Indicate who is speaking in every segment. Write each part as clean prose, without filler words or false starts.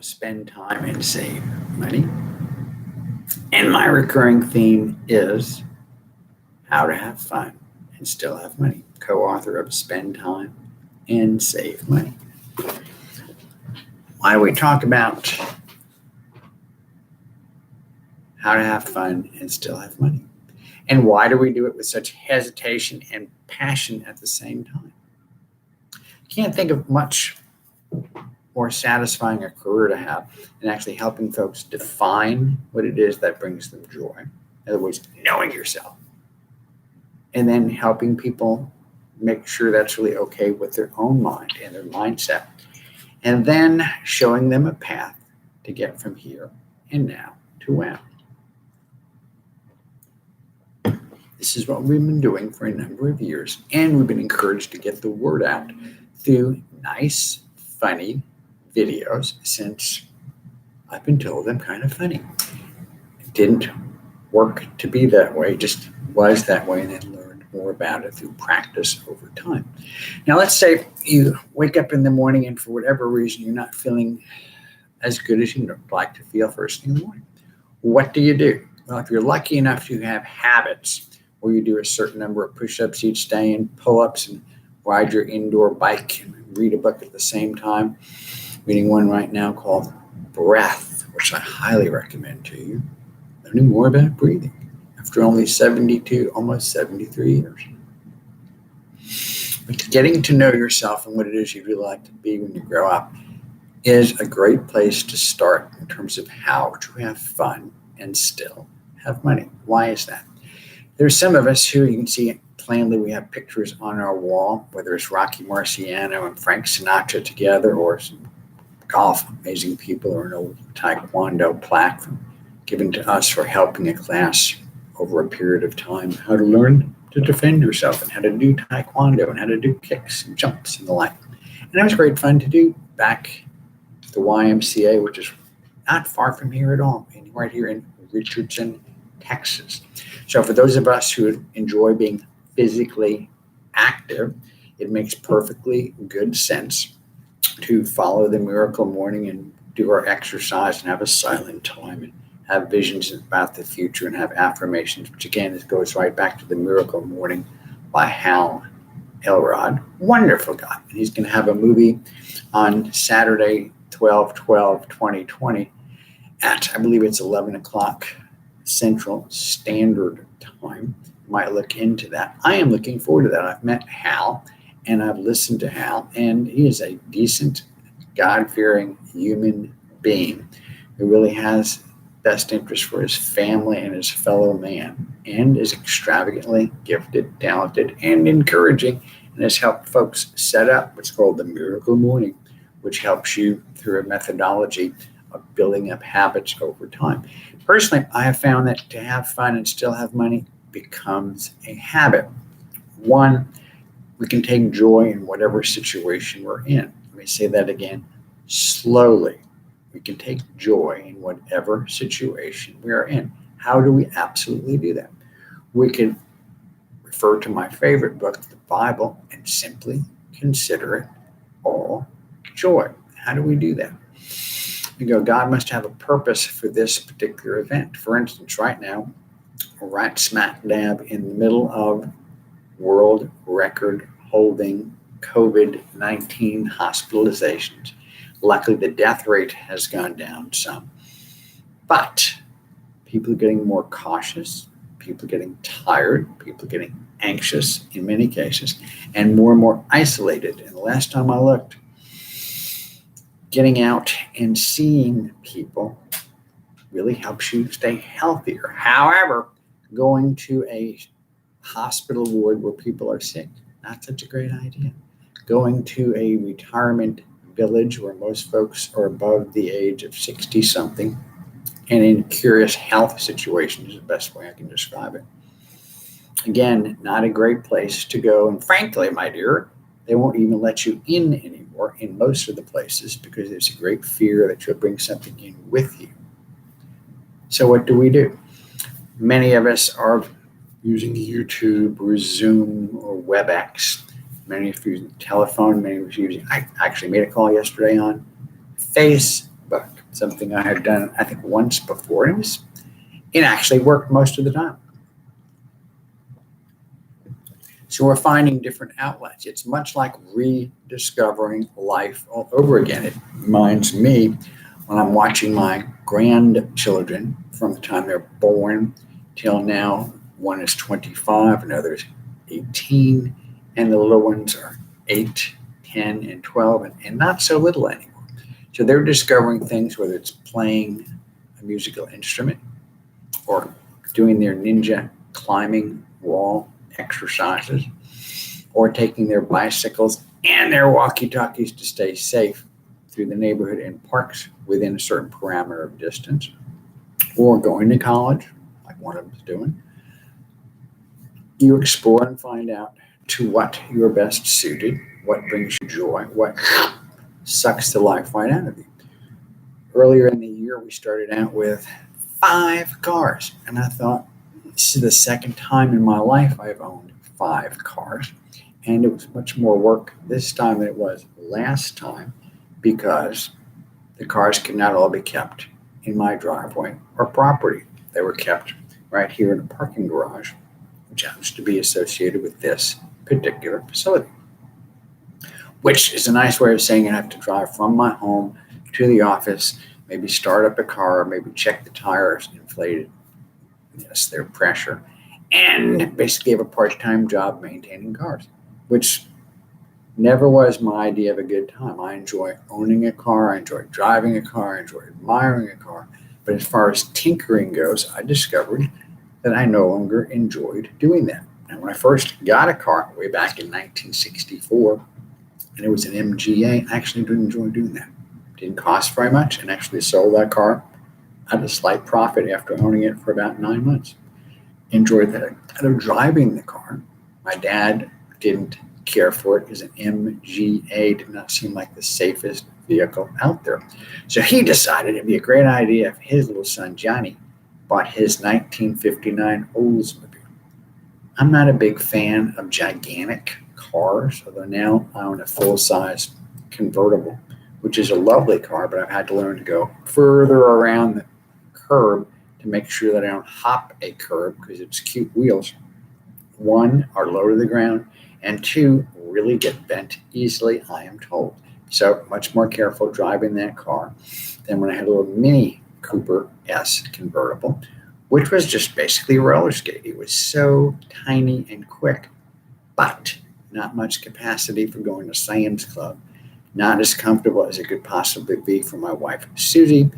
Speaker 1: spend time and save money. And my recurring theme is how to have fun and still have money. Co-author of Spend Time and Save Money. Why do we talk about how to have fun and still have money? And why do we do it with such hesitation and passion at the same time? I can't think of much more satisfying a career to have than actually helping folks define what it is that brings them joy. In other words, knowing yourself. And then helping people make sure that's really okay with their own mind and their mindset. And then showing them a path to get from here and now to wow. This is what we've been doing for a number of years, and we've been encouraged to get the word out through nice, funny videos since I've been told I'm kind of funny. It didn't work to be that way, just was that way, and then learned more about it through practice over time. Now, let's say you wake up in the morning and for whatever reason you're not feeling as good as you'd like to feel first thing in the morning. What do? Well, if you're lucky enough to have habits where you do a certain number of push-ups each day and pull-ups and ride your indoor bike and read a book at the same time, reading one right now called Breath, which I highly recommend to you, learning more about breathing after only 72, almost 73 years. But getting to know yourself and what it is you'd really like to be when you grow up is a great place to start in terms of how to have fun and still have money. Why is that? There's some of us who, you can see plainly, we have pictures on our wall, whether it's Rocky Marciano and Frank Sinatra together, or some golf amazing people, or an old Taekwondo plaque given to us for helping a class over a period of time how to learn to defend yourself and how to do Taekwondo and how to do kicks and jumps and the like. And it was great fun to do back at the YMCA, which is not far from here at all, and right here in Richardson, Texas. So for those of us who enjoy being physically active, it makes perfectly good sense to follow the miracle morning and do our exercise and have a silent time and have visions about the future and have affirmations, which again, it goes right back to the miracle morning by Hal Elrod. Wonderful guy. And he's going to have a movie on Saturday, 12/12/2020 at, I believe it's 11 o'clock Central Standard Time. You might look into that. I am looking forward to that. I've met Hal and I've listened to Hal, and he is a decent, God-fearing human being who really has best interest for his family and his fellow man, and is extravagantly gifted, talented, and encouraging, and has helped folks set up what's called the Miracle Morning, which helps you through a methodology of building up habits over time. Personally, I have found that to have fun and still have money becomes a habit. One, we can take joy in whatever situation we're in. Let me say that again slowly. We can take joy in whatever situation we are in. How do we absolutely do that? We can refer to my favorite book, the Bible, and simply consider it all joy. How do we do that? We go, God must have a purpose for this particular event. For instance, right now, we're right smack dab in the middle of world record holding COVID-19 hospitalizations. Luckily, the death rate has gone down some, but people are getting more cautious, people are getting tired, people are getting anxious in many cases, and more isolated. And the last time I looked, getting out and seeing people really helps you stay healthier. However, going to a hospital ward where people are sick, not such a great idea. Going to a retirement village where most folks are above the age of 60-something and in curious health situations is the best way I can describe it. Again, not a great place to go. And frankly, my dear, they won't even let you in anymore in most of the places because there's a great fear that you'll bring something in with you. So what do? Many of us are using YouTube or Zoom or WebEx. Many of you using telephone, many of you using, I actually made a call yesterday on FaceTime. something I had done, I think, once before. It actually worked most of the time. So we're finding different outlets. It's much like rediscovering life all over again. It reminds me when I'm watching my grandchildren from the time they're born till now. One is 25, another is 18, and the little ones are 8, 10, and 12, and not so little anymore. So they're discovering things, whether it's playing a musical instrument or doing their ninja climbing wall exercises, or taking their bicycles and their walkie-talkies to stay safe through the neighborhood and parks within a certain parameter of distance, or going to college, like one of them is doing. You explore and find out to what you are best suited, what brings you joy, what sucks the life right out of you. Earlier in the year, we started out with 5 cars, and I thought, this is the second time in my life I've owned 5 cars, and it was much more work this time than it was last time because the cars could not all be kept in my driveway or property. They were kept right here in a parking garage, which happens to be associated with this particular facility, which is a nice way of saying I have to drive from my home to the office, maybe start up a car, maybe check the tires, inflated, yes, their pressure, and basically have a part-time job maintaining cars, which never was my idea of a good time. I enjoy owning a car, I enjoy driving a car, I enjoy admiring a car, but as far as tinkering goes, I discovered that I no longer enjoyed doing that. And when I first got a car way back in 1964, and it was an MGA, I actually didn't enjoy doing that. It didn't cost very much, and actually sold that car at a slight profit after owning it for about 9 months. Enjoyed that. Out of driving the car, my dad didn't care for it because an MGA did not seem like the safest vehicle out there. So he decided it'd be a great idea if his little son Johnny bought his 1959 Oldsmobile. I'm not a big fan of gigantic cars, although now I own a full-size convertible, which is a lovely car, but I've had to learn to go further around the curb to make sure that I don't hop a curb because its cute wheels, 1, are low to the ground, and 2, really get bent easily, I am told. So much more careful driving that car than when I had a little Mini Cooper S convertible, which was just basically roller skate. It was so tiny and quick, but not much capacity for going to Sam's Club, not as comfortable as it could possibly be for my wife, Susie,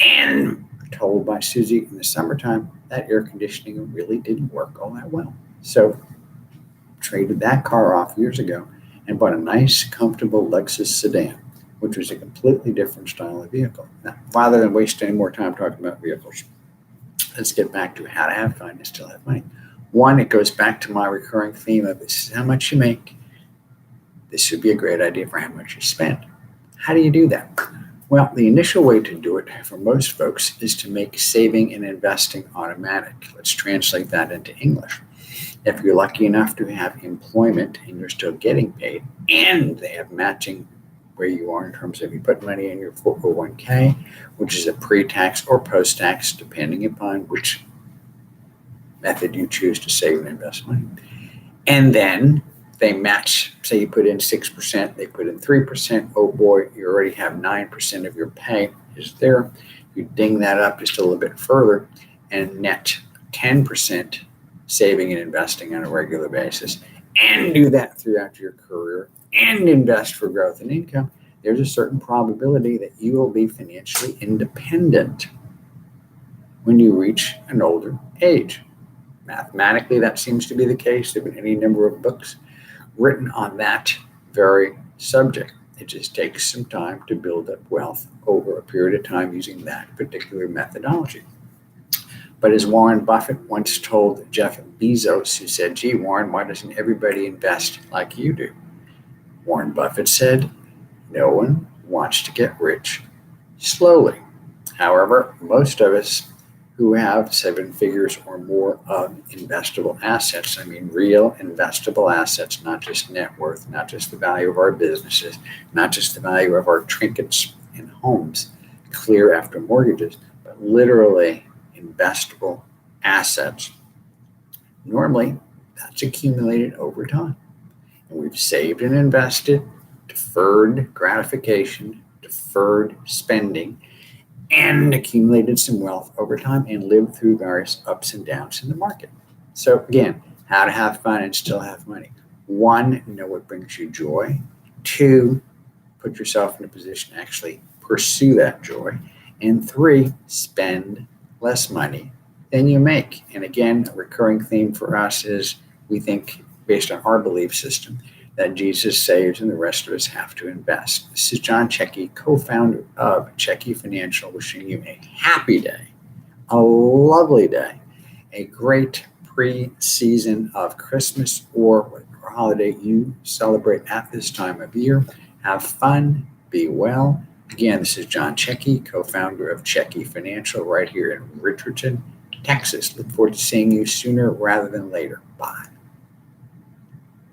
Speaker 1: and told by Susie in the summertime that air conditioning really didn't work all that well. So traded that car off years ago and bought a nice, comfortable Lexus sedan, which was a completely different style of vehicle. Now, rather than waste any more time talking about vehicles, let's get back to how to have fun and still have money. 1, it goes back to my recurring theme of this is how much you make. This should be a great idea for how much you spend. How do you do that? Well, the initial way to do it for most folks is to make saving and investing automatic. Let's translate that into English. If you're lucky enough to have employment and you're still getting paid, and they have matching where you are in terms of you put money in your 401k, which is a pre-tax or post-tax, depending upon which method you choose to save and invest money. And then they match, say you put in 6%, they put in 3%. Oh boy, you already have 9% of your pay is there. You ding that up just a little bit further and net 10% saving and investing on a regular basis, and do that throughout your career and invest for growth and income. There's a certain probability that you will be financially independent when you reach an older age. Mathematically, that seems to be the case. There have been any number of books written on that very subject. It just takes some time to build up wealth over a period of time using that particular methodology. But as Warren Buffett once told Jeff Bezos, who said, gee, Warren, why doesn't everybody invest like you do? Warren Buffett said, no one wants to get rich slowly. However, most of us who have 7 figures or more of investable assets, I mean real investable assets, not just net worth, not just the value of our businesses, not just the value of our trinkets and homes, clear after mortgages, but literally investable assets. Normally, that's accumulated over time. And we've saved and invested, deferred gratification, deferred spending, and accumulated some wealth over time and lived through various ups and downs in the market. So again, how to have fun and still have money. 1, know what brings you joy. 2, put yourself in a position to actually pursue that joy. And 3, spend less money than you make. And again, a recurring theme for us is we think, based on our belief system, that Jesus saves and the rest of us have to invest. This is John Checky, co-founder of Checky Financial, wishing you a happy day, a lovely day, a great pre-season of Christmas or whatever holiday you celebrate at this time of year. Have fun, be well. Again, this is John Checky, co-founder of Checky Financial right here in Richardson, Texas. Look forward to seeing you sooner rather than later. Bye.